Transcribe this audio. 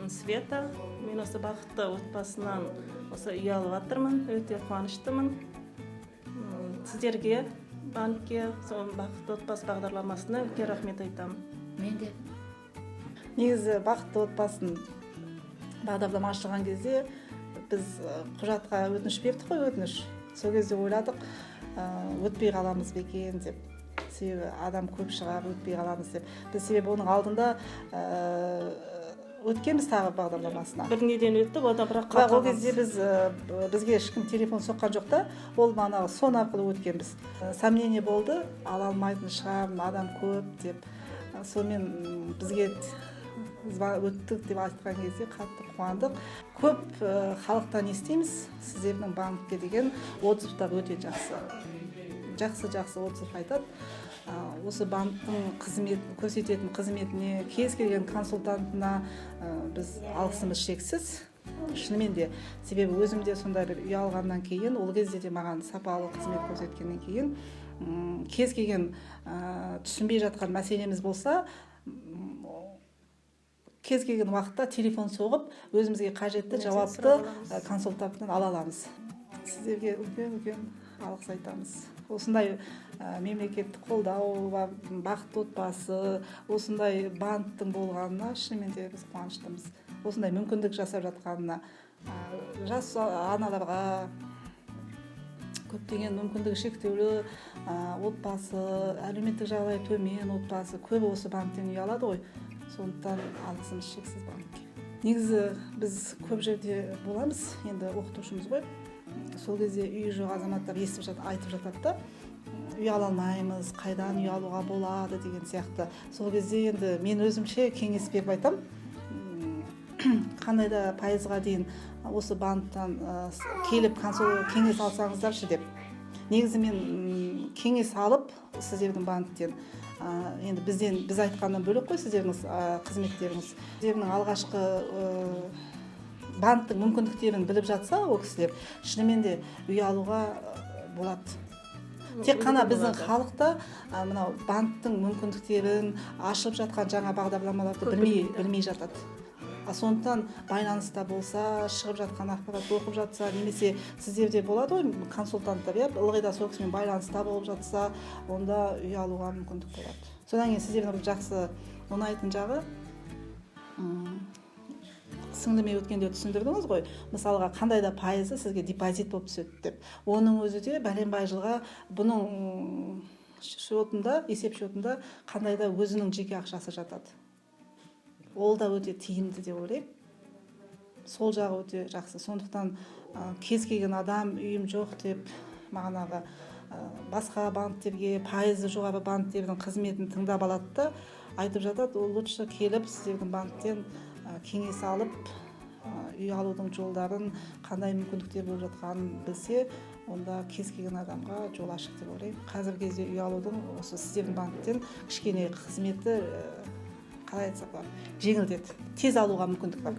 Света. Мен осы бақытты отбасынан осы үй алып жатырмын. Өте қуаныштымын. Сіздерге, банкке, сол бақытты отбасы бағдарламасына үлкен рахмет айтамын. Мен де. Негізі бақытты отбасын бағдарлама ашылған кезде біз құжатқа өтініш бердік қой, өтініш. Сол кезде ойладық, өтпей қаламыз ба екен деп. Себебі адам көп шығар, өтпей қаламыз деп. Біз себебі оның алдында өткенбіз тағы бағдарламасына. Бір неден өттік, одан бірақ ол кезде бізге ешкім телефон соққан жоқ та, ол манағы сон арқылы өткенбіз. Сомнение болды, ала алмайтын шығармын, адам көп деп. Сонымен бізге өттік деп айтқан кезде қатты қуандық. Көп халықтан естиміз, сіздердің банкке деген отзывтар өте жақсы. Жақсы отзыв айтады. Осы банктың көрсететін қызметіне, кез келген консультантына біз алғысымыз шексіз. Шынымен де, себебі өзімде сондай бір үй алғаннан кейін, ол кезде де маған сапалы қызмет көрсеткеннен кейін, кез келген түсінбей жатқан мәселеміз болса, кез келген уақытта телефон соғып, өзімізге қажетті жауапты консультанттан ала аламыз. Сіздерге үлкен алғыс айтамыз. Осындай мемлекеттік қолдау, бақытты отбасы, осындай банктың болғанына шынымен де біз қуаныштымыз. Осындай мүмкіндік жасап жатқанына, жас аналарға, көптеген мүмкіндігі шектеулі отбасы, әлеуметтік жағдайы төмен отбасы, көбі осы банктен үй алады ғой. Сондықтан алғысымыз шексіз банкке. Негізі біз көп жерде боламыз, енді оқытушымыз ғой. Сол кезде үй жоқ азаматтар айтып жатады да, үй ала алмаймыз, қайдан үй алуға болады деген сияқты. Сол кезде енді мен өзімше кеңес беріп айтам, қандай да пайызға дейін осы банктан келіп кеңес алсаңыздаршы деп. Негізі мен кеңес алып сіздердің банктен, енді біз айтқаннан бөлек қой сіздердің қызметтеріңіз. Сіздердің алғашқы банктың мүмкіндіктерін біліп жатса, ол кісілер шынымен де үй алуға болады. Тек қана біздің халықта мынау банктың мүмкіндіктерін, ашылып жатқан жаңа бағдарламаларды білмей жатады. Сондықтан байланыста болса, шығып жатқан ақпарат оқып жатса, немесе сіздерде болады ғой консультанттар, ылғи да сол кісімен байланыста болып жатса, онда үй алуға мүмкіндік болады. Содан кейін сіздердің жақсы ұнайтын жағы, сіңліме өткенде түсіндірдіңіз ғой, мысалға қандай да пайызы сізге депозит болып түседі деп. Оның өзі де бәленбай жылға бұның есеп шотында қандай да өзінің жеке ақшасы жатады. Ол да өте тиімді деп ойлаймын. Сол жағы өте жақсы. Сондықтан кез келген адам үйім жоқ деп мағынағы басқа банктерге, пайызы жоғары банктердің қызметін тыңдап алады да, айтып жатады, ол лучше келіп сіздердің банктен кеңес алып, үй алудың жолдарын, қандай мүмкіндіктер болып жатқанын білсе, онда кез келген адамға жол ашық деп ойлаймын. Қазіргі кезде үй алудың осы сіздердің банктен кішкене қызметі қалай айтсақ бар, жеңілдетеді. Тез алуға мүмкіндік бар.